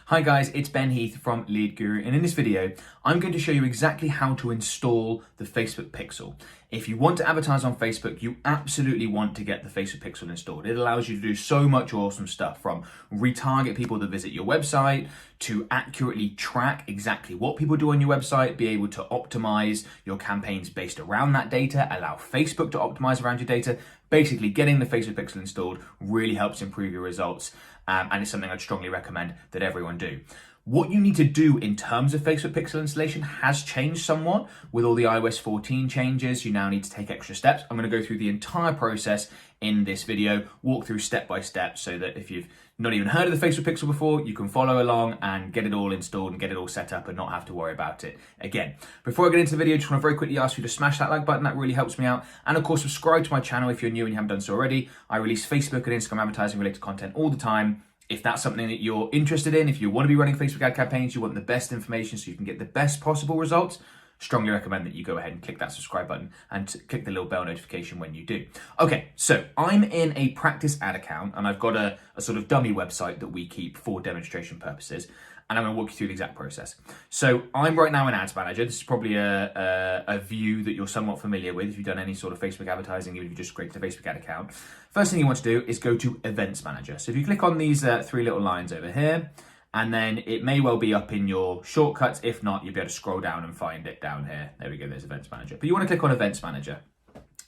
Hi guys, it's Ben Heath from Lead Guru, and in this video, I'm going to show you exactly how to install the Facebook Pixel. If you want to advertise on Facebook, you absolutely want to get the Facebook Pixel installed. It allows you to do so much awesome stuff, from retarget people that visit your website, to accurately track exactly what people do on your website, be able to optimize your campaigns based around that data, allow Facebook to optimize around your data. Basically, getting the Facebook Pixel installed really helps improve your results, and it's something I'd strongly recommend that everyone do. What you need to do in terms of Facebook Pixel installation has changed somewhat. With all the iOS 14 changes, you now need to take extra steps. I'm going to go through the entire process in this video, walk through step by step, so that if you've not even heard of the Facebook Pixel before, you can follow along and get it all installed and get it all set up and not have to worry about it again. Before I get into the video, I just want to very quickly ask you to smash that like button. That really helps me out. And of course, subscribe to my channel if you're new and you haven't done so already. I release Facebook and Instagram advertising related content all the time. If that's something that you're interested in, if you want to be running Facebook ad campaigns, you want the best information so you can get the best possible results, strongly recommend that you go ahead and click that subscribe button and click the little bell notification when you do. Okay, so I'm in a practice ad account and I've got a sort of dummy website that we keep for demonstration purposes. And I'm going to walk you through the exact process. So I'm right now in Ads Manager. This is probably a view that you're somewhat familiar with if you've done any sort of Facebook advertising, even if you just created a Facebook ad account. First thing you want to do is go to Events Manager. So if you click on these three little lines over here, and then it may well be up in your shortcuts. If not, you'll be able to scroll down and find it down here. There we go, there's Events Manager. But you want to click on Events Manager,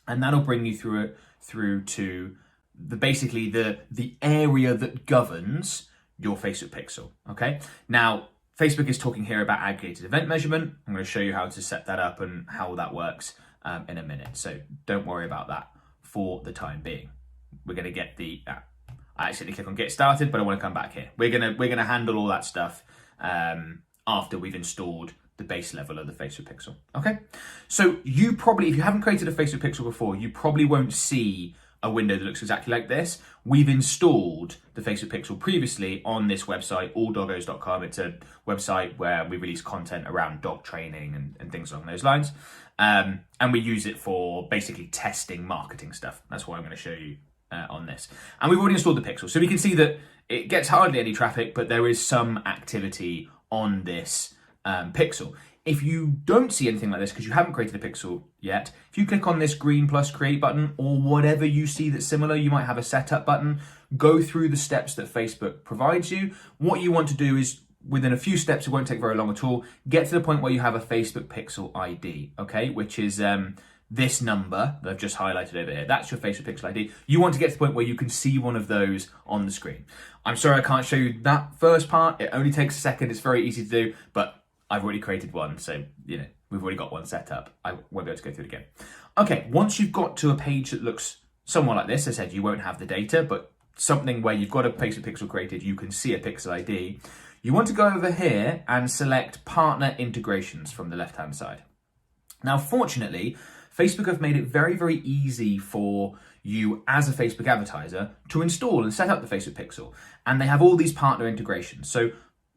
and that'll bring you through to basically the area that governs your Facebook Pixel, okay? Now, Facebook is talking here about aggregated event measurement. I'm going to show you how to set that up and how that works in a minute. So don't worry about that for the time being. We're going to get I accidentally click on get started, but I want to come back here. We're gonna handle all that stuff after we've installed the base level of the Facebook Pixel, okay? So you probably, if you haven't created a Facebook Pixel before, you probably won't see a window that looks exactly like this. We've installed the Facebook Pixel previously on this website, alldoggos.com. It's a website where we release content around dog training and things along those lines. And we use it for basically testing marketing stuff. That's what I'm going to show you on this. And we've already installed the Pixel. So we can see that it gets hardly any traffic, but there is some activity on this Pixel. If you don't see anything like this because you haven't created a Pixel yet, if you click on this green plus create button or whatever you see that's similar, you might have a setup button. Go through the steps that Facebook provides you. What you want to do is, within a few steps, it won't take very long at all, get to the point where you have a Facebook Pixel ID, okay, which is this number that I've just highlighted over here. That's your Facebook Pixel ID. You want to get to the point where you can see one of those on the screen. I'm sorry I can't show you that first part. It only takes a second. It's very easy to do, but I've already created one, so we've already got one set up. I won't be able to go through it again. Okay, once you've got to a page that looks somewhat like this, as I said, you won't have the data, but something where you've got a Facebook Pixel created, you can see a Pixel ID. You want to go over here and select Partner Integrations from the left-hand side. Now, fortunately, Facebook have made it very, very easy for you as a Facebook advertiser to install and set up the Facebook Pixel. And they have all these partner integrations. So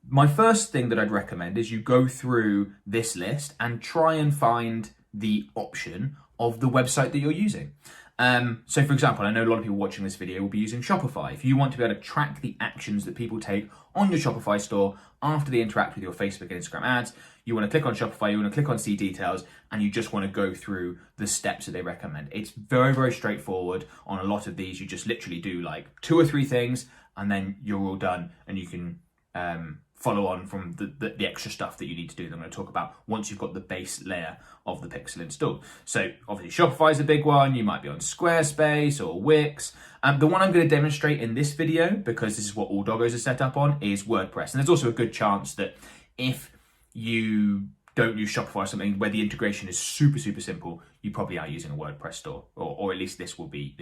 my first thing that I'd recommend is you go through this list and try and find the option of the website that you're using. So for example, I know a lot of people watching this video will be using Shopify. If you want to be able to track the actions that people take on your Shopify store after they interact with your Facebook and Instagram ads, you want to click on Shopify, you want to click on see details, and you just want to go through the steps that they recommend. It's very, very straightforward. On a lot of these, you just literally do like 2 or 3 things and then you're all done, and you can follow on from the extra stuff that you need to do that I'm going to talk about once you've got the base layer of the Pixel installed. So obviously Shopify is a big one. You might be on Squarespace or Wix. The one I'm going to demonstrate in this video, because this is what all doggos are set up on, is WordPress. And there's also a good chance that if you don't use Shopify or something where the integration is super, super simple, you probably are using a WordPress store, or at least this will be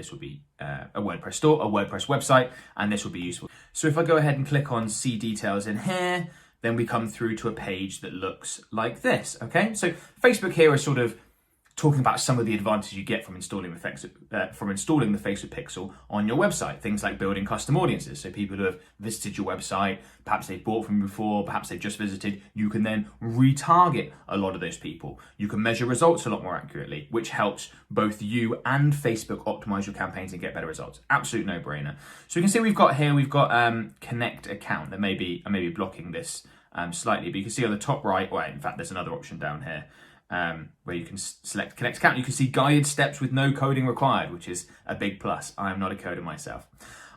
a WordPress store, a WordPress website, and this will be useful. So if I go ahead and click on see details in here, then we come through to a page that looks like this, okay? So Facebook here is sort of talking about some of the advantages you get from installing the Facebook Pixel on your website. Things like building custom audiences. So people who have visited your website, perhaps they've bought from you before, perhaps they've just visited, you can then retarget a lot of those people. You can measure results a lot more accurately, which helps both you and Facebook optimize your campaigns and get better results. Absolute no-brainer. So you can see we've got connect account. I may be blocking this slightly, but you can see on the top right, well, in fact, there's another option down here where you can select connect account. You can see guided steps with no coding required, which is a big plus. I am not a coder myself.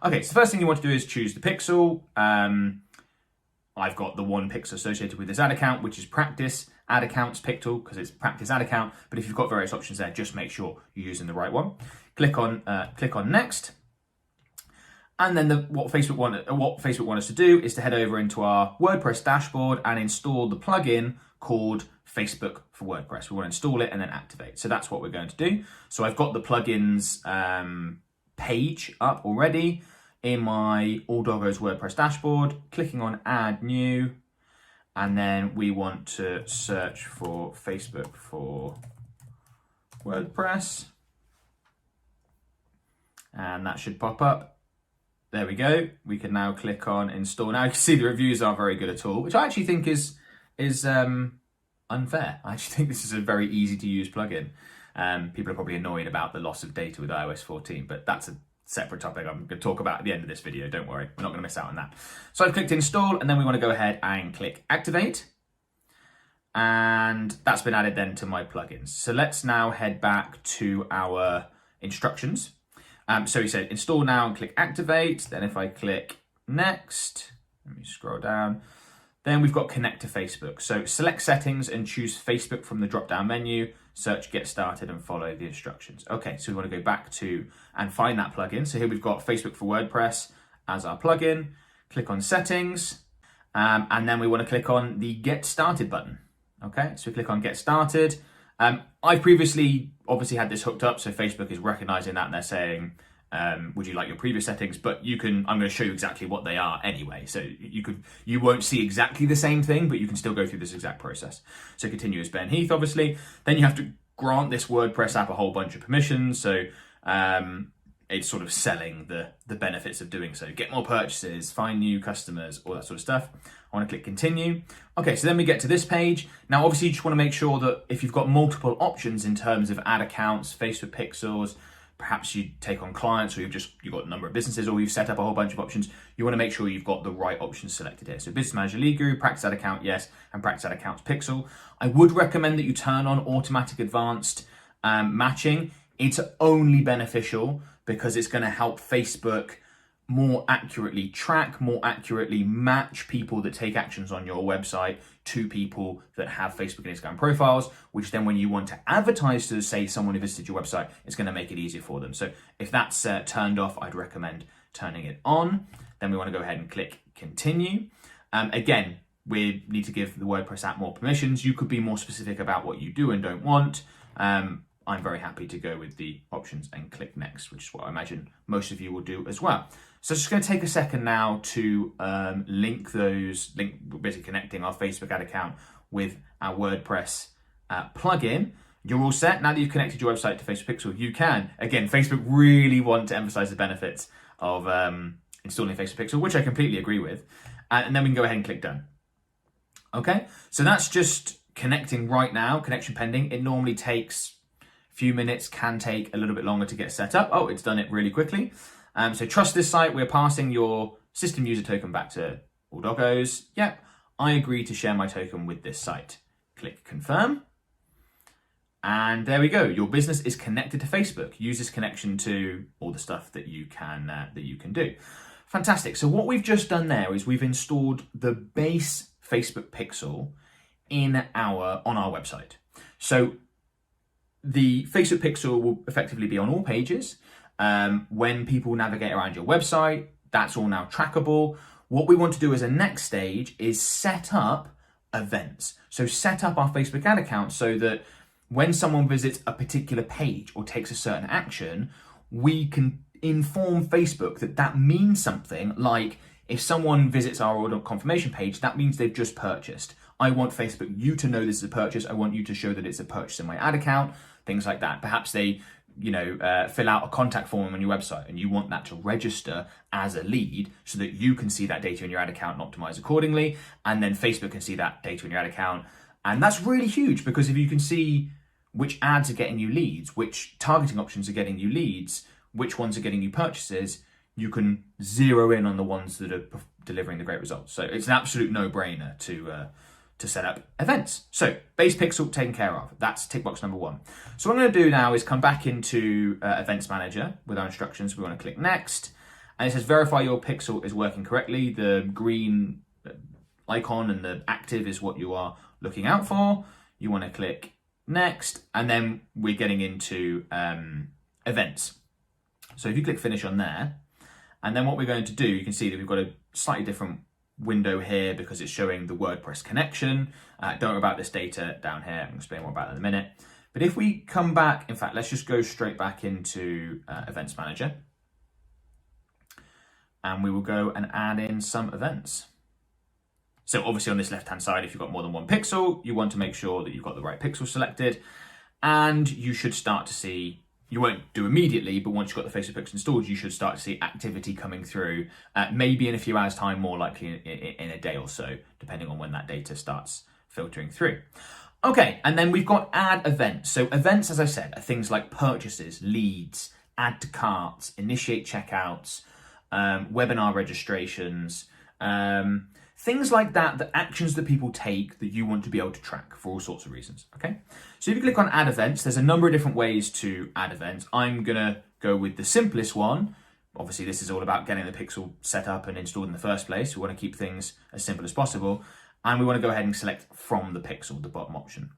Okay, so the first thing you want to do is choose the pixel. I've got the one pixel associated with this ad account, which is practice ad accounts pixel, because it's practice ad account. But if you've got various options there, just make sure you're using the right one. Click on next. And then what Facebook want us to do is to head over into our WordPress dashboard and install the plugin called Facebook for WordPress. We want to install it and then activate. So that's what we're going to do. So I've got the plugins page up already in my All Doggos WordPress dashboard. Clicking on Add New, and then we want to search for Facebook for WordPress, and that should pop up. There we go. We can now click on install. Now you can see the reviews aren't very good at all, which I actually think is unfair. I actually think this is a very easy to use plugin. People are probably annoyed about the loss of data with iOS 14, but that's a separate topic I'm going to talk about at the end of this video. Don't worry, we're not going to miss out on that. So I've clicked install, and then we want to go ahead and click activate. And that's been added then to my plugins. So let's now head back to our instructions. So we said install now and click activate. Then if I click next, let me scroll down. Then we've got connect to Facebook. So select settings and choose Facebook from the drop-down menu, search get started and follow the instructions. Okay, so we want to go back to and find that plugin. So here we've got Facebook for WordPress as our plugin. Click on settings, and then we want to click on the get started button. Okay, so we click on get started. I've previously obviously had this hooked up, so Facebook is recognizing that and they're saying, would you like your previous settings? But I'm going to show you exactly what they are anyway. So you won't see exactly the same thing, but you can still go through this exact process. So continue as Ben Heath, obviously. Then you have to grant this WordPress app a whole bunch of permissions. So it's sort of selling the benefits of doing so. Get more purchases, find new customers, all that sort of stuff. I want to click continue. Okay, so then we get to this page. Now, obviously, you just want to make sure that if you've got multiple options in terms of ad accounts, Facebook pixels, perhaps you take on clients, or you've got a number of businesses, or you've set up a whole bunch of options, you want to make sure you've got the right options selected here. So Business Manager Lead Guru, Practice Ad Account, yes, and Practice Ad Accounts Pixel. I would recommend that you turn on automatic advanced matching. It's only beneficial because it's going to help Facebook more accurately track, more accurately match people that take actions on your website to people that have Facebook and Instagram profiles, which then when you want to advertise to, say, someone who visited your website, it's going to make it easier for them. So if that's turned off, I'd recommend turning it on. Then we want to go ahead and click continue. Again, we need to give the WordPress app more permissions. You could be more specific about what you do and don't want. I'm very happy to go with the options and click next, which is what I imagine most of you will do as well. So it's just going to take a second now to basically connecting our Facebook ad account with our WordPress plugin. You're all set. Now that you've connected your website to Facebook Pixel, you can. Again, Facebook really want to emphasize the benefits of installing Facebook Pixel, which I completely agree with. And then we can go ahead and click done. Okay, so that's just connecting right now, connection pending. It normally takes a few minutes, can take a little bit longer to get set up. Oh, it's done it really quickly. So trust this site. We're passing your system user token back to All Doggos. Yep, I agree to share my token with this site. Click confirm. And there we go. Your business is connected to Facebook. Use this connection to all the stuff that you can do. Fantastic. So what we've just done there is we've installed the base Facebook pixel on our website. So the Facebook pixel will effectively be on all pages. When people navigate around your website, that's all now trackable. What we want to do as a next stage is set up events. So set up our Facebook ad account so that when someone visits a particular page or takes a certain action, we can inform Facebook that means something. Like if someone visits our order confirmation page, that means they've just purchased. I want Facebook, you to know this is a purchase. I want you to show that it's a purchase in my ad account. things like that. Perhaps they fill out a contact form on your website and you want that to register as a lead so that you can see that data in your ad account and optimize accordingly. And then Facebook can see that data in your ad account. And that's really huge, because if you can see which ads are getting you leads, which targeting options are getting you leads, which ones are getting you purchases, you can zero in on the ones that are delivering the great results. So it's an absolute no-brainer to set up events. So base pixel taken care of. That's tick box number 1. So what I'm going to do now is come back into Events Manager with our instructions. We want to click Next. And it says verify your pixel is working correctly. The green icon and the active is what you are looking out for. You want to click Next. And then we're getting into events. So if you click Finish on there, and then what we're going to do, you can see that we've got a slightly different window here because it's showing the WordPress connection. Don't worry about this data down here. I'm going to explain more about that in a minute. But if we come back, in fact, let's just go straight back into Events Manager. And we will go and add in some events. So obviously on this left-hand side, if you've got more than one pixel, you want to make sure that you've got the right pixel selected. And you should start to see, you won't do immediately, but once you've got the Facebook pixel installed, you should start to see activity coming through, maybe in a few hours' time, more likely in a day or so, depending on when that data starts filtering through. Okay, and then we've got add events. So events, as I said, are things like purchases, leads, add to carts, initiate checkouts, webinar registrations, things like that, the actions that people take that you want to be able to track for all sorts of reasons, okay? So if you click on add events, there's a number of different ways to add events. I'm gonna go with the simplest one. Obviously, this is all about getting the pixel set up and installed in the first place. We wanna keep things as simple as possible. And we wanna go ahead and select from the pixel, the bottom option.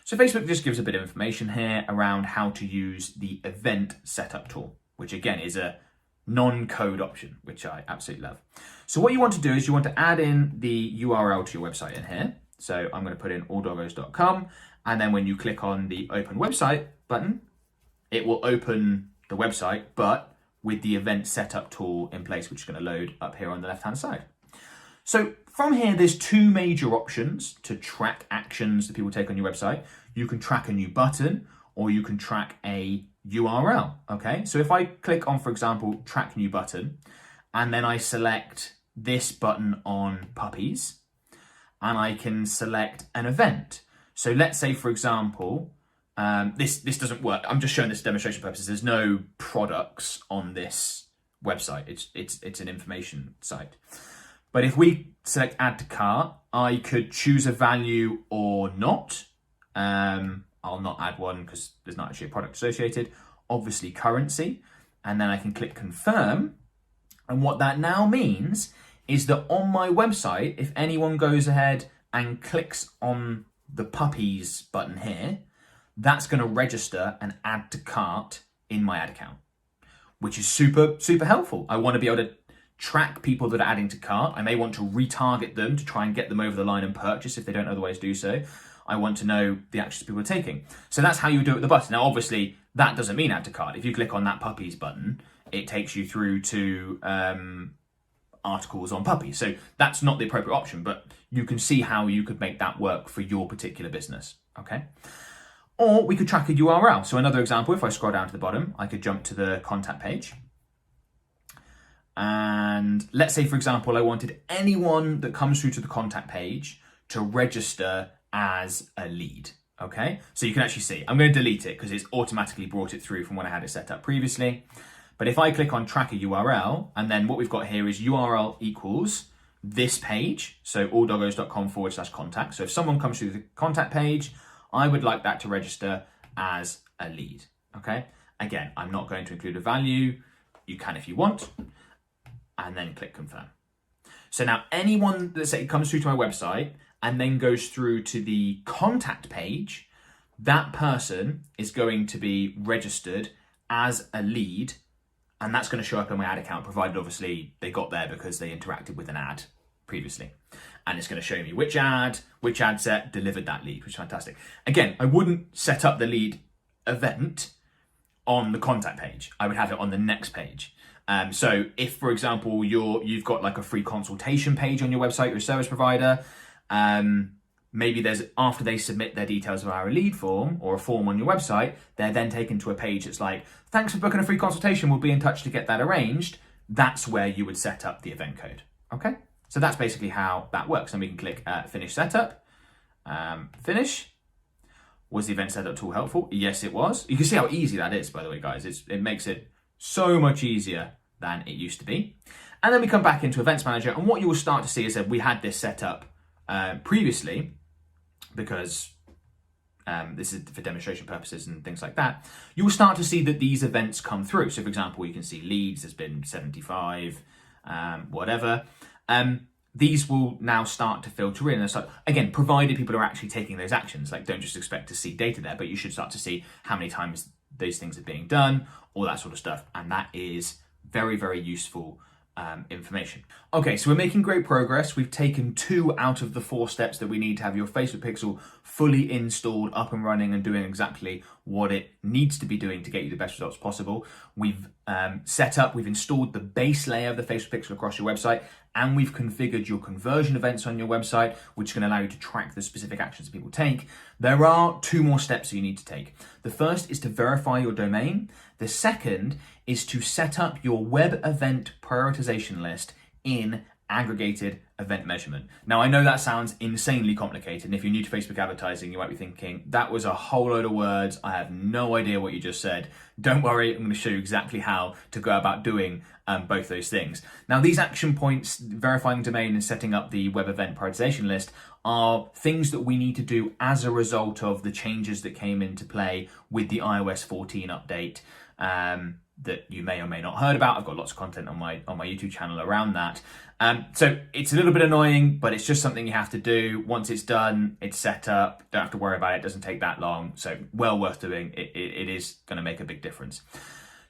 So Facebook just gives a bit of information here around how to use the event setup tool, which again is a non-code option, which I absolutely love. So what you want to do is you want to add in the URL to your website in here. So I'm going to put in alldoggos.com, and then when you click on the open website button, it will open the website, but with the event setup tool in place, which is going to load up here on the left-hand side. So from here, there's two major options to track actions that people take on your website. You can track a new button, or you can track a URL, okay? So if I click on, for example, track new button, and then I select this button on puppies, and I can select an event. So let's say, for example, this doesn't work. I'm just showing this for demonstration purposes. There's no products on this website. It's an information site. But if we select add to cart, I could choose a value or not. I'll not add one because there's not actually a product associated. Obviously currency, and then I can click confirm. And what that now means is that on my website, if anyone goes ahead and clicks on the puppies button here, that's going to register an add to cart in my ad account, which is super, super helpful. I want to be able to track people that are adding to cart. I may want to retarget them to try and get them over the line and purchase if they don't otherwise do so. I want to know the actions people are taking. So that's how you do it with the button. Now, obviously, that doesn't mean add to cart. If you click on that puppies button, it takes you through to articles on puppies. So that's not the appropriate option, but you can see how you could make that work for your particular business, okay? Or we could track a URL. So another example, if I scroll down to the bottom, I could jump to the contact page. And let's say, for example, I wanted anyone that comes through to the contact page to register as a lead, okay? So you can actually see, I'm going to delete it because it's automatically brought it through from when I had it set up previously. But if I click on track a URL, and then what we've got here is URL equals this page, so alldoggos.com/contact. So if someone comes through the contact page, I would like that to register as a lead, okay? Again, I'm not going to include a value. You can if you want, and then click confirm. So now anyone that say comes through to my website and then goes through to the contact page, that person is going to be registered as a lead, and that's going to show up in my ad account, provided obviously they got there because they interacted with an ad previously. And it's going to show me which ad set delivered that lead, which is fantastic. Again, I wouldn't set up the lead event on the contact page. I would have it on the next page. So if, for example, you've got like a free consultation page on your website, you're a service provider, maybe there's, after they submit their details of our lead form or a form on your website, they're then taken to a page that's like, thanks for booking a free consultation, we'll be in touch to get that arranged. That's where you would set up the event code, okay? So that's basically how that works. And we can click finish setup, finish. Was the event setup tool helpful? Yes, it was. You can see how easy that is, by the way, guys. It makes it so much easier than it used to be. And then we come back into Events Manager, and what you will start to see is that we had this set up previously, because this is for demonstration purposes and things like that. You will start to see that these events come through. So for example, you can see leads, there's been 75, whatever. These will now start to filter in. And so, again, provided people are actually taking those actions, like don't just expect to see data there, but you should start to see how many times those things are being done, all that sort of stuff. And that is very, very useful information. Okay, so we're making great progress. We've taken 2 out of the 4 steps that we need to have your Facebook pixel fully installed, up and running, and doing exactly what it needs to be doing to get you the best results possible. We've we've installed the base layer of the Facebook pixel across your website, and we've configured your conversion events on your website, which can allow you to track the specific actions people take. There are 2 more steps that you need to take. The first is to verify your domain. The second is to set up your web event prioritization list in aggregated event measurement. Now, I know that sounds insanely complicated, and if you're new to Facebook advertising, you might be thinking, that was a whole load of words. I have no idea what you just said. Don't worry, I'm going to show you exactly how to go about doing both those things. Now, these action points, verifying domain and setting up the web event prioritization list, are things that we need to do as a result of the changes that came into play with the iOS 14 update. That you may or may not heard about. I've got lots of content on my YouTube channel around that. So it's a little bit annoying, but it's just something you have to do. Once it's done, it's set up. Don't have to worry about it. It doesn't take that long. So well worth doing. It is going to make a big difference.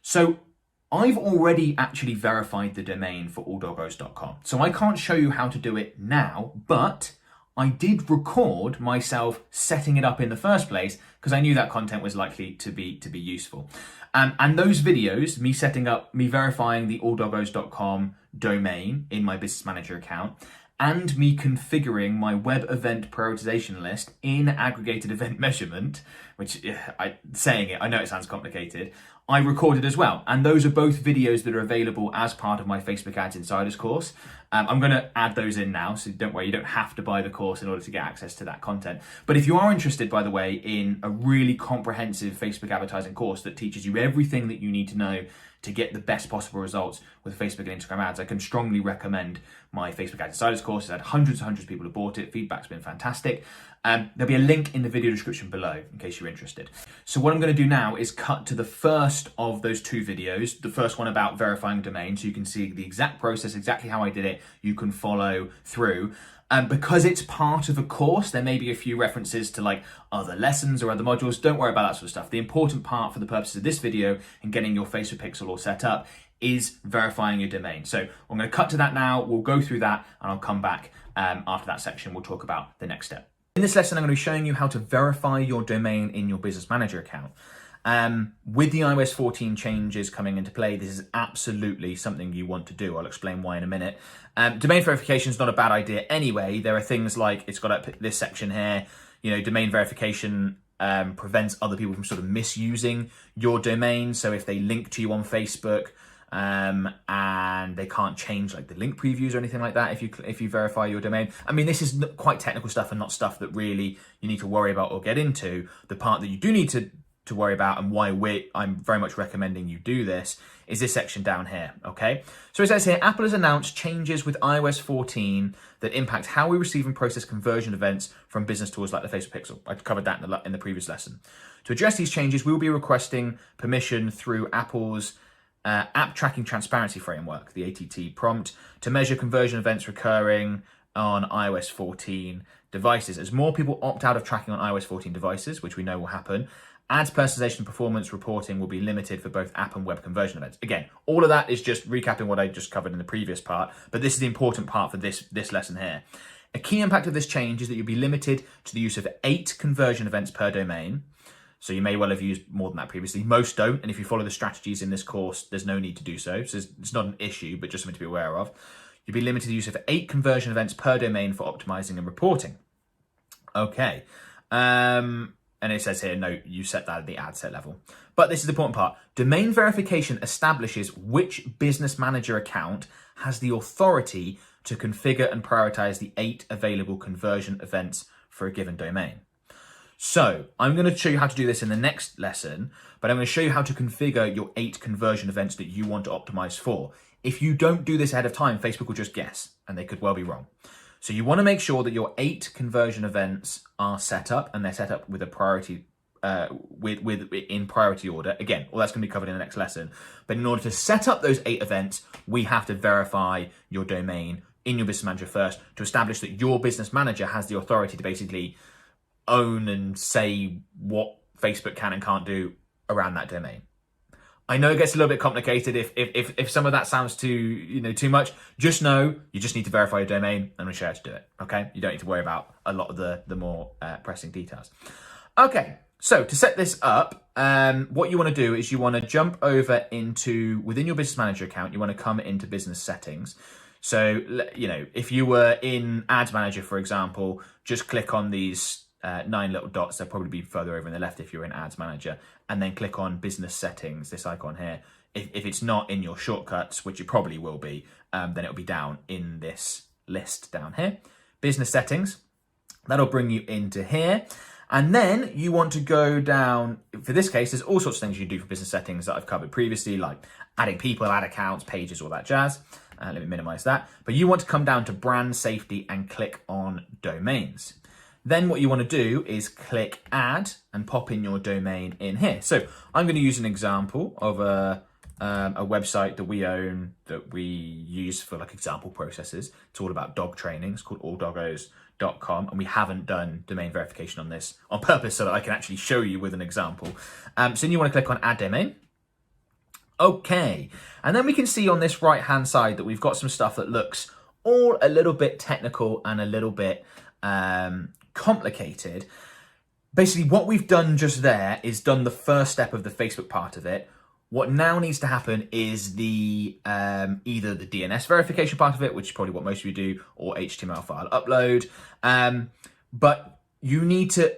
So I've already actually verified the domain for alldoggos.com. So I can't show you how to do it now, but I did record myself setting it up in the first place because I knew that content was likely to be useful. And those videos, me verifying the alldoggos.com domain in my Business Manager account, and me configuring my web event prioritization list in aggregated event measurement, which I know it sounds complicated, I recorded as well. And those are both videos that are available as part of my Facebook Ads Insiders course. I'm going to add those in now, so don't worry, you don't have to buy the course in order to get access to that content. But if you are interested, by the way, in a really comprehensive Facebook advertising course that teaches you everything that you need to know to get the best possible results with Facebook and Instagram ads, I can strongly recommend my Facebook Ads Insiders course. It's had hundreds and hundreds of people have bought it. Feedback's been fantastic. There'll be a link in the video description below in case you're interested. So what I'm going to do now is cut to the first of those 2 videos, the first one about verifying domain, so you can see the exact process, exactly how I did it. You can follow through. Because it's part of a course, there may be a few references to like other lessons or other modules. Don't worry about that sort of stuff. The important part for the purposes of this video and getting your Facebook pixel all set up is verifying your domain. So I'm going to cut to that now. We'll go through that and I'll come back after that section. We'll talk about the next step. In this lesson, I'm going to be showing you how to verify your domain in your Business Manager account. With the iOS 14 changes coming into play, this is absolutely something you want to do. I'll explain why in a minute. Domain verification is not a bad idea anyway. There are things like, it's got this section here, domain verification prevents other people from sort of misusing your domain. So if they link to you on Facebook, and they can't change like the link previews or anything like that if you verify your domain. I mean, this is quite technical stuff and not stuff that really you need to worry about or get into. The part that you do need to worry about and why I'm very much recommending you do this is this section down here, okay? So it says here, Apple has announced changes with iOS 14 that impact how we receive and process conversion events from business tools like the Facebook Pixel. I covered that in the previous lesson. To address these changes, we'll be requesting permission through Apple's App Tracking Transparency Framework, the ATT prompt, to measure conversion events recurring on iOS 14 devices. As more people opt out of tracking on iOS 14 devices, which we know will happen, ads personalization performance reporting will be limited for both app and web conversion events. Again, all of that is just recapping what I just covered in the previous part, but this is the important part for this lesson here. A key impact of this change is that you'll be limited to the use of 8 conversion events per domain. So you may well have used more than that previously. Most don't, and if you follow the strategies in this course, there's no need to do so. So it's not an issue, but just something to be aware of. You'll be limited to the use of 8 conversion events per domain for optimizing and reporting. Okay. And it says here, no, you set that at the ad set level. But this is the important part. Domain verification establishes which business manager account has the authority to configure and prioritize the 8 available conversion events for a given domain. So I'm going to show you how to do this in the next lesson, but I'm going to show you how to configure your 8 conversion events that you want to optimize for. If you don't do this ahead of time, Facebook will just guess, and they could well be wrong. So you want to make sure that your 8 conversion events are set up, and they're set up with a priority, in priority order. Again, all that's going to be covered in the next lesson. But in order to set up those 8 events, we have to verify your domain in your business manager first to establish that your business manager has the authority to basically own and say what Facebook can and can't do around that domain. I know it gets a little bit complicated. If some of that sounds too much, just know you just need to verify your domain and we'll show you how to do it. Okay, you don't need to worry about a lot of the more pressing details. Okay, so to set this up, what you want to do is you want to jump over into within your business manager account. You want to come into business settings. So if you were in Ads Manager, for example, just click on these 9 little dots. They'll probably be further over on the left if you're in Ads Manager, and then click on Business Settings, this icon here. If it's not in your shortcuts, which it probably will be, then it'll be down in this list down here. Business Settings, that'll bring you into here. And then you want to go down, for this case, there's all sorts of things you do for business settings that I've covered previously, like adding people, add accounts, pages, all that jazz. Let me minimize that. But you want to come down to Brand Safety and click on Domains. Then what you want to do is click Add and pop in your domain in here. So I'm going to use an example of a website that we own, that we use for like example processes. It's all about dog training. It's called alldoggos.com, and we haven't done domain verification on this on purpose so that I can actually show you with an example. So then you want to click on Add Domain. Okay, and then we can see on this right hand side that we've got some stuff that looks all a little bit technical and a little bit complicated. Basically what we've done just there is done the first step of the Facebook part of it. What now needs to happen is the either the DNS verification part of it, which is probably what most of you do, or HTML file upload. But you need to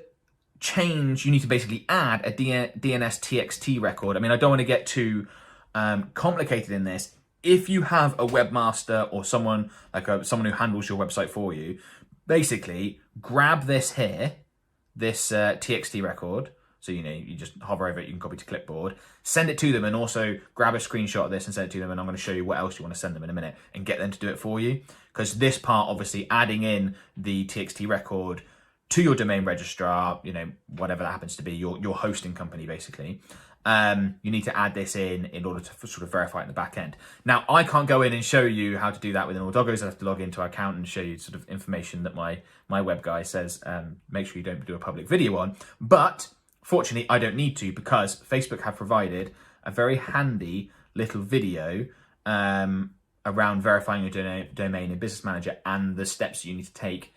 basically add a DNS TXT record. I mean, I don't want to get too complicated in this. If you have a webmaster or someone someone who handles your website for you, basically grab this here, this TXT record. So, you just hover over it, you can copy to clipboard, send it to them, and also grab a screenshot of this and send it to them. And I'm going to show you what else you want to send them in a minute and get them to do it for you. Because this part, obviously, adding in the TXT record to your domain registrar, whatever that happens to be, your hosting company, basically, you need to add this in order to sort of verify it in the back end. Now, I can't go in and show you how to do that within Alldoggos. I have to log into our account and show you sort of information that my web guy says, make sure you don't do a public video on. But fortunately, I don't need to, because Facebook have provided a very handy little video around verifying your domain in Business Manager and the steps you need to take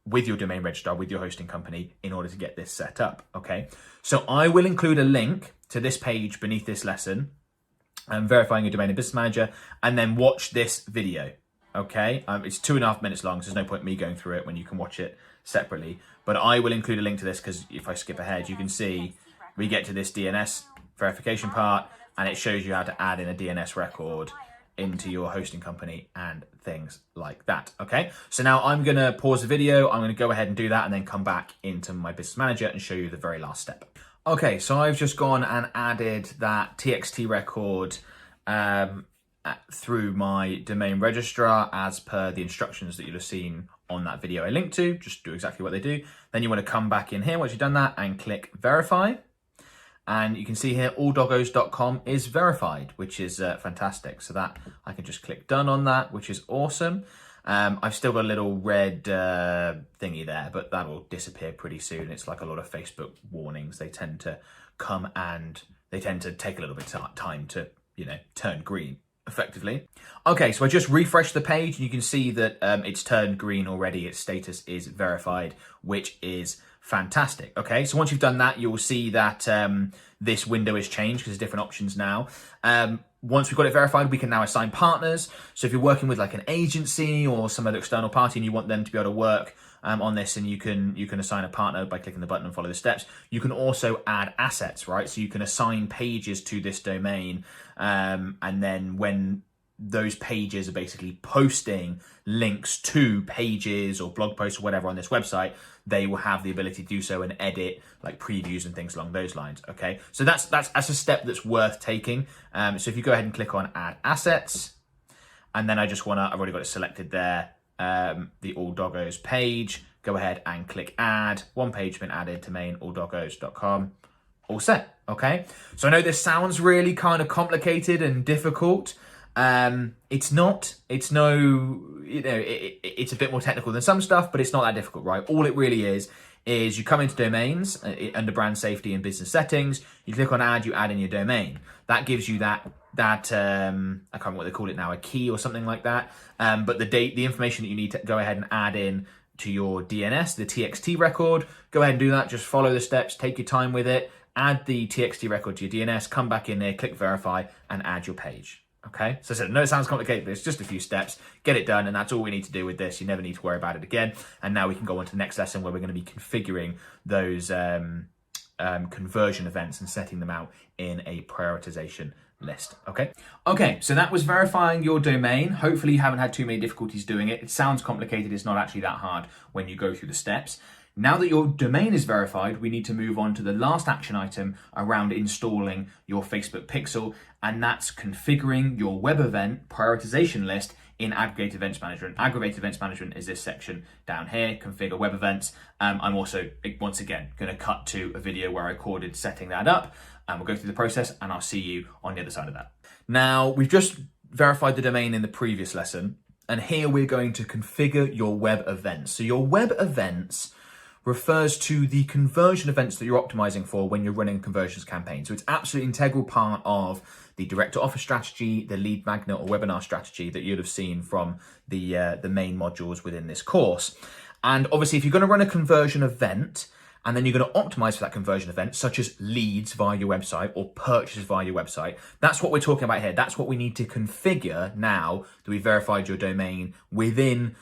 with your domain registrar, with your hosting company, in order to get this set up, okay? So I will include a link to this page beneath this lesson, verifying your domain in Business Manager, and then watch this video, okay? It's 2.5 minutes long, so there's no point me going through it when you can watch it separately. But I will include a link to this, because if I skip ahead, you can see we get to this DNS verification part, and it shows you how to add in a DNS record into your hosting company and things like that, okay? So now I'm gonna pause the video, I'm gonna go ahead and do that, and then come back into my Business Manager and show you the very last step. Okay, so I've just gone and added that TXT record through my domain registrar as per the instructions that you'll have seen on that video I linked to. Just do exactly what they do. Then you want to come back in here once you've done that and click verify. And you can see here alldoggos.com is verified, which is fantastic. So that I can just click done on that, which is awesome. I've still got a little red thingy there, but that will disappear pretty soon. It's like a lot of Facebook warnings. They tend to come and they tend to take a little bit of time to, turn green effectively. Okay, so I just refreshed the page and you can see that it's turned green already. Its status is verified, which is fantastic. Okay, so once you've done that, you'll see that this window has changed because there's different options now. once we've got it verified, we can now assign partners. So if you're working with like an agency or some other external party and you want them to be able to work on this, and you can assign a partner by clicking the button and follow the steps. You can also add assets, right? So you can assign pages to this domain, and then when those pages are basically posting links to pages or blog posts or whatever on this website, they will have the ability to do so and edit like previews and things along those lines. Okay, so that's a step that's worth taking. So if you go ahead and click on add assets, and then I've already got it selected there, the All Doggos page. Go ahead and click add. One page has been added to main alldoggos.com. All set. Okay, so I know this sounds really kind of complicated and difficult. It's not. It's a bit more technical than some stuff, but it's not that difficult, right? All it really is you come into domains under brand safety and business settings. You click on add, you add in your domain. That gives you that I can't remember what they call it now, a key or something like that. But the information that you need to go ahead and add in to your DNS, the TXT record, go ahead and do that. Just follow the steps, take your time with it, add the TXT record to your DNS, come back in there, click verify, and add your page. Okay, so I said, no, it sounds complicated, but it's just a few steps. Get it done, and that's all we need to do with this. You never need to worry about it again. And now we can go on to the next lesson where we're going to be configuring those conversion events and setting them out in a prioritization list. Okay, so that was verifying your domain. Hopefully you haven't had too many difficulties doing it. It sounds complicated. It's not actually that hard when you go through the steps. Now that your domain is verified, we need to move on to the last action item around installing your Facebook pixel, and that's configuring your web event prioritization list in Aggregate Events Management. Aggregate Events Management is this section down here, configure web events. I'm also, once again, going to cut to a video where I recorded setting that up, and we'll go through the process, and I'll see you on the other side of that. Now, we've just verified the domain in the previous lesson, and here we're going to configure your web events. So your web events refers to the conversion events that you're optimizing for when you're running a conversions campaign. So it's absolutely integral part of the direct to offer strategy, the lead magnet or webinar strategy that you'd have seen from the main modules within this course. And obviously, if you're going to run a conversion event and then you're going to optimize for that conversion event, such as leads via your website or purchases via your website, that's what we're talking about here. That's what we need to configure now that we've verified your domain within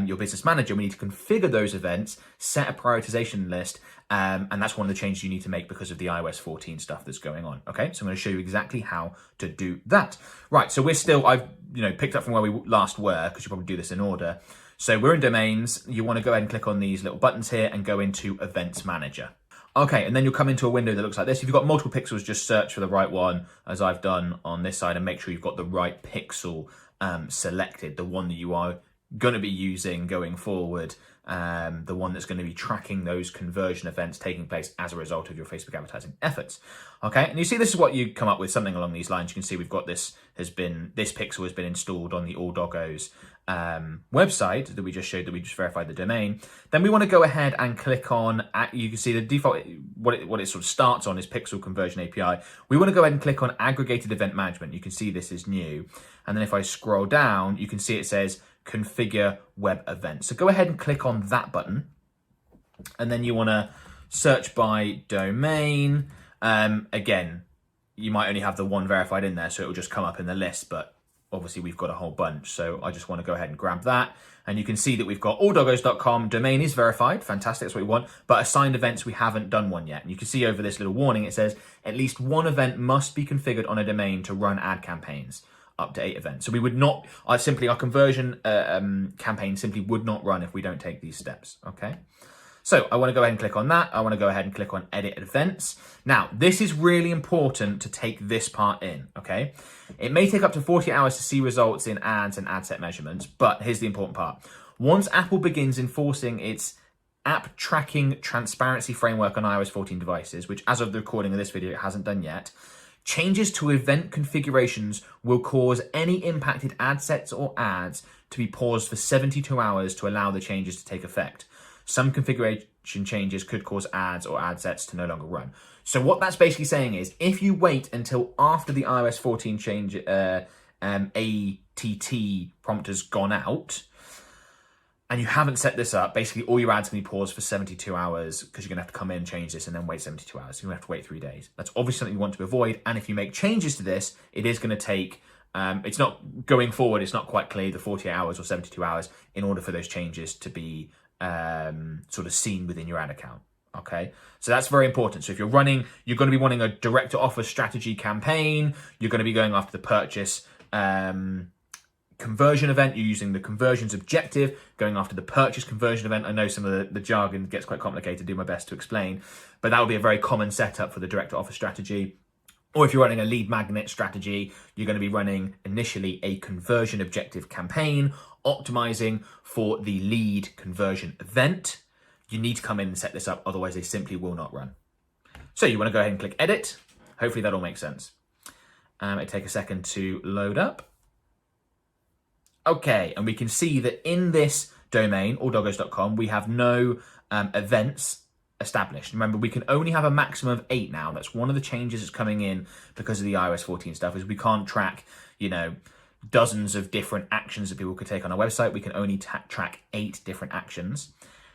your business manager. We need to configure those events, set a prioritization list, and that's one of the changes you need to make because of the iOS 14 stuff that's going on. Okay, so I'm going to show you exactly how to do that. Right, so I've picked up from where we last were, because you probably do this in order. So we're in domains. You want to go ahead and click on these little buttons here and go into Events Manager. Okay, and then you'll come into a window that looks like this. If you've got multiple pixels, just search for the right one, as I've done on this side, and make sure you've got the right pixel selected, the one that you are going to be using going forward, the one that's going to be tracking those conversion events taking place as a result of your Facebook advertising efforts. Okay, and you see this is what you come up with, something along these lines. You can see we've got this pixel has been installed on the All Doggos website that we just showed, that we just verified the domain. Then we want to go ahead and click on, you can see the default, what it sort of starts on is Pixel Conversion API. We want to go ahead and click on Aggregated Event Management. You can see this is new. And then if I scroll down, you can see it says Configure Web Events. So go ahead and click on that button. And then you want to search by domain. Again, you might only have the one verified in there, so it will just come up in the list, but obviously we've got a whole bunch. So I just want to go ahead and grab that. And you can see that we've got alldoggos.com. Domain is verified. Fantastic. That's what we want. But assigned events, we haven't done one yet. And you can see over this little warning, it says at least one event must be configured on a domain to run ad campaigns. Up to 8 events. So we would not, our conversion campaign simply would not run if we don't take these steps, okay? So I want to go ahead and click on that. I want to go ahead and click on Edit Events. Now, this is really important to take this part in, okay? It may take up to 40 hours to see results in ads and ad set measurements, but here's the important part. Once Apple begins enforcing its app tracking transparency framework on iOS 14 devices, which as of the recording of this video, it hasn't done yet, changes to event configurations will cause any impacted ad sets or ads to be paused for 72 hours to allow the changes to take effect. Some configuration changes could cause ads or ad sets to no longer run. So what that's basically saying is, if you wait until after the iOS 14 change ATT prompt has gone out, and you haven't set this up, basically all your ads can be paused for 72 hours because you're going to have to come in, change this, and then wait 72 hours. You're going to have to wait 3 days. That's obviously something you want to avoid. And if you make changes to this, it is going to take, it's not going forward, it's not quite clear the 48 hours or 72 hours in order for those changes to be sort of seen within your ad account. Okay, so that's very important. So if you're going to be wanting a direct to offer strategy campaign, you're going to be going after the purchase conversion event, you're using the conversions objective, going after the purchase conversion event. I know some of the jargon gets quite complicated, do my best to explain, but that would be a very common setup for the direct to offer strategy. Or if you're running a lead magnet strategy, you're going to be running initially a conversion objective campaign, optimizing for the lead conversion event. You need to come in and set this up, otherwise they simply will not run. So you want to go ahead and click edit. Hopefully that all makes sense. It take a second to load up. Okay, and we can see that in this domain, alldoggos.com, we have no events established. Remember, we can only have a maximum of 8 now. That's one of the changes that's coming in because of the iOS 14 stuff, is we can't track, dozens of different actions that people could take on our website. We can only track 8 different actions.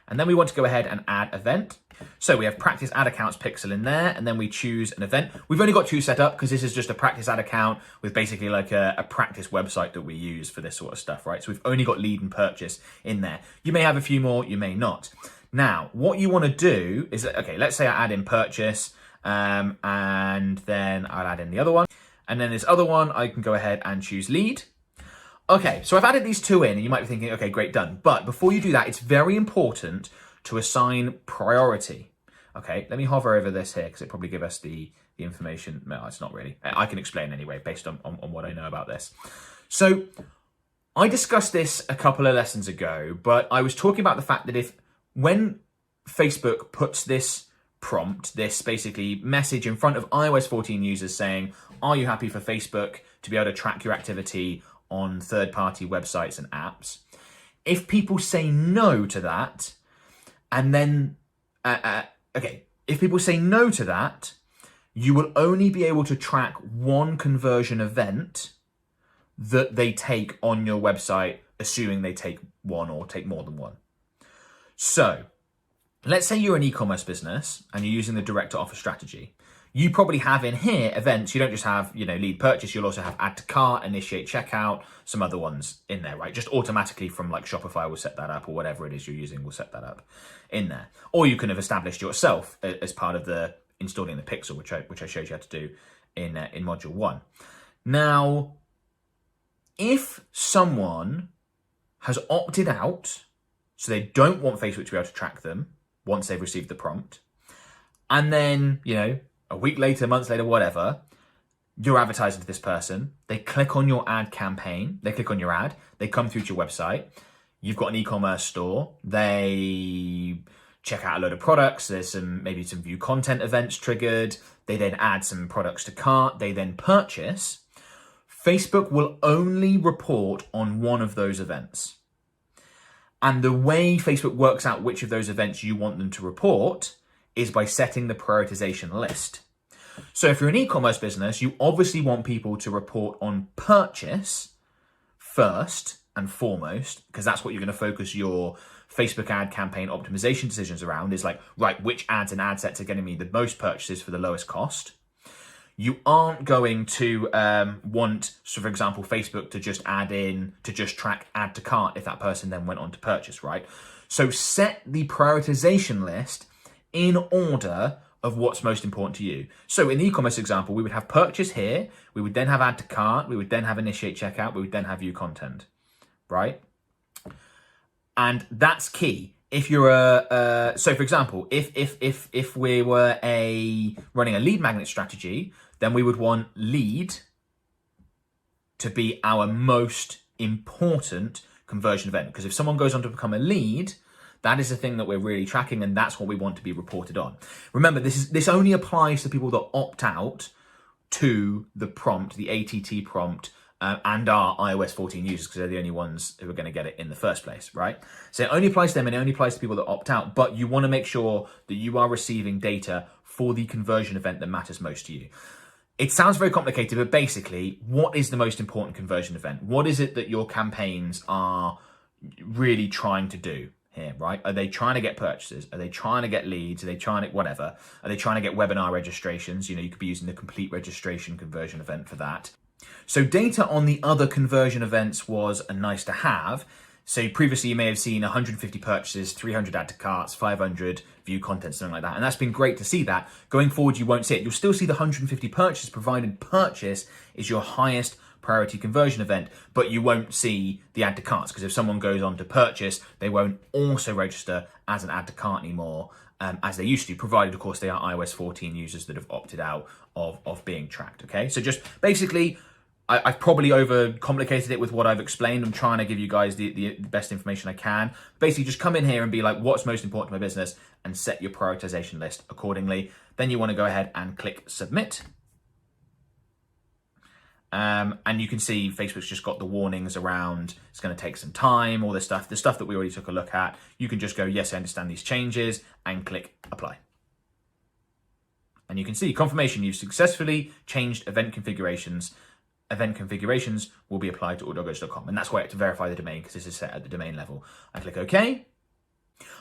And then we want to go ahead and add event. So we have practice ad accounts pixel in there, and then we choose an event. We've only got 2 set up because this is just a practice ad account with basically like a practice website that we use for this sort of stuff, right? So we've only got lead and purchase in there. You may have a few more, you may not. Now, what you want to do is, okay, let's say I add in purchase, and then I'll add in the other one. And then this other one, I can go ahead and choose lead. Okay, so I've added these 2 in, and you might be thinking, okay, great, done. But before you do that, it's very important to assign priority. Okay, let me hover over this here because it probably give us the information. No, it's not really. I can explain anyway based on what I know about this. So I discussed this a couple of lessons ago, but I was talking about the fact that when Facebook puts this prompt, this basically message in front of iOS 14 users saying, are you happy for Facebook to be able to track your activity on third-party websites and apps? If people say no to that, and then, if people say no to that, you will only be able to track one conversion event that they take on your website, assuming they take one or take more than one. So let's say you're an e-commerce business and you're using the direct to offer strategy. You probably have in here events. You don't just have, lead purchase. You'll also have add to cart, initiate checkout, some other ones in there, right? Just automatically from like Shopify will set that up, or whatever it is you're using will set that up in there. Or you can have established yourself as part of the installing the pixel, which I showed you how to do in module 1. Now, if someone has opted out, so they don't want Facebook to be able to track them once they've received the prompt, and then, a week later, months later, whatever, you're advertising to this person. They click on your ad campaign. They click on your ad. They come through to your website. You've got an e-commerce store. They check out a load of products. There's maybe some view content events triggered. They then add some products to cart. They then purchase. Facebook will only report on one of those events. And the way Facebook works out which of those events you want them to report is by setting the prioritization list. So if you're an e-commerce business, you obviously want people to report on purchase first and foremost, because that's what you're going to focus your Facebook ad campaign optimization decisions around, is like, right, which ads and ad sets are getting me the most purchases for the lowest cost. You aren't going to want, so for example, Facebook to just track add to cart if that person then went on to purchase, right? So set the prioritization list in order of what's most important to you. So in the e-commerce example, we would have purchase here, we would then have add to cart, we would then have initiate checkout, we would then have view content, right? And that's key. If you're so for example, if we were running a lead magnet strategy, then we would want lead to be our most important conversion event. Because if someone goes on to become a lead, that is the thing that we're really tracking, and that's what we want to be reported on. Remember, this only applies to people that opt out to the prompt, the ATT prompt, and our iOS 14 users, because they're the only ones who are going to get it in the first place, right? So it only applies to them, and it only applies to people that opt out, but you want to make sure that you are receiving data for the conversion event that matters most to you. It sounds very complicated, but basically, what is the most important conversion event? What is it that your campaigns are really trying to do here, right? Are they trying to get purchases? Are they trying to get leads? Are they trying to whatever? Are they trying to get webinar registrations? You know, you could be using the complete registration conversion event for that. So data on the other conversion events was a nice to have. So previously you may have seen 150 purchases, 300 add to carts, 500 view content, something like that. And that's been great to see that. Going forward, you won't see it. You'll still see the 150 purchases, provided purchase is your highest priority conversion event, but you won't see the add to carts, because if someone goes on to purchase, they won't also register as an add to cart anymore, as they used to, provided of course they are iOS 14 users that have opted out of being tracked. Okay, so just basically, I've probably overcomplicated it with what I've explained. I'm trying to give you guys the best information I can. Basically, just come in here and be like, what's most important to my business, and set your prioritization list accordingly. Then you want to go ahead and click submit. And you can see Facebook's just got the warnings around it's going to take some time, all this stuff, the stuff that we already took a look at. You can just go, yes, I understand these changes, and click apply. And you can see confirmation, you've successfully changed event configurations. Event configurations will be applied to alldogos.com. And that's where I have to verify the domain, because this is set at the domain level. I click OK.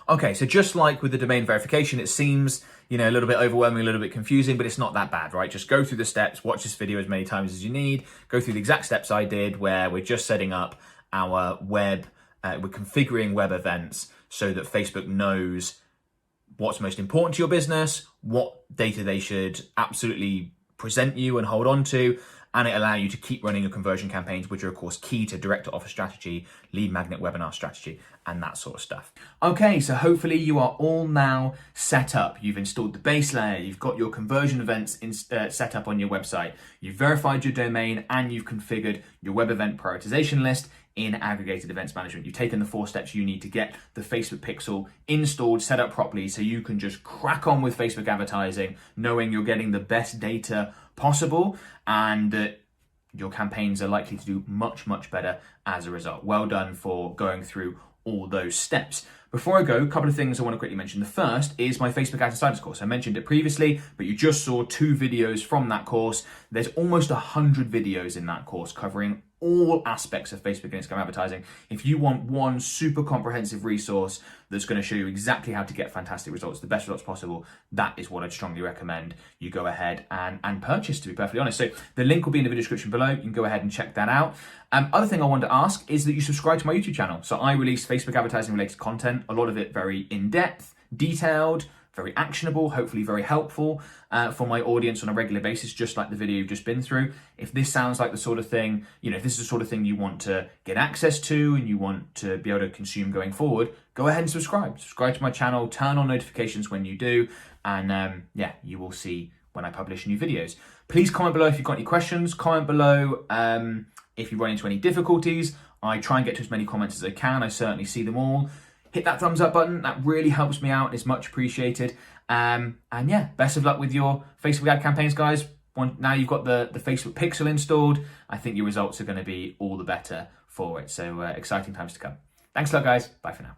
Okay, so just like with the domain verification, it seems, you know, a little bit overwhelming, a little bit confusing, but it's not that bad, right? Just go through the steps, watch this video as many times as you need, go through the exact steps I did, where we're just setting up our web, we're configuring web events so that Facebook knows what's most important to your business, what data they should absolutely present you and hold on to, and it allows you to keep running your conversion campaigns, which are of course key to direct to offer strategy, lead magnet webinar strategy, and that sort of stuff. Okay, so hopefully you are all now set up. You've installed the base layer, you've got your conversion events set up on your website, you've verified your domain, and you've configured your web event prioritization list in aggregated events management. You've taken the 4 steps you need to get the Facebook pixel installed, set up properly, so you can just crack on with Facebook advertising, knowing you're getting the best data possible, and that your campaigns are likely to do much, much better as a result. Well done for going through all those steps. Before I go, a couple of things I want to quickly mention. The first is my Facebook Ads Insiders course. I mentioned it previously, but you just saw 2 videos from that course. There's almost 100 videos in that course covering all aspects of Facebook and Instagram advertising. If you want one super comprehensive resource that's going to show you exactly how to get fantastic results, the best results possible, that is what I'd strongly recommend you go ahead and purchase, to be perfectly honest. So the link will be in the video description below. You can go ahead and check that out. Other thing I wanted to ask is that you subscribe to my YouTube channel. So I release Facebook advertising related content, a lot of it very in-depth, detailed, very actionable, hopefully very helpful for my audience on a regular basis, just like the video you've just been through. If this sounds like the sort of thing, you know, if this is the sort of thing you want to get access to and you want to be able to consume going forward, go ahead and subscribe. Subscribe to my channel, turn on notifications when you do, and yeah, you will see when I publish new videos. Please comment below if you've got any questions. Comment below if you run into any difficulties. I try and get to as many comments as I can. I certainly see them all. Hit that thumbs up button. That really helps me out. It's much appreciated. And yeah, best of luck with your Facebook ad campaigns, guys. Now you've got the Facebook Pixel installed, I think your results are going to be all the better for it. So exciting times to come. Thanks a lot, guys. Bye for now.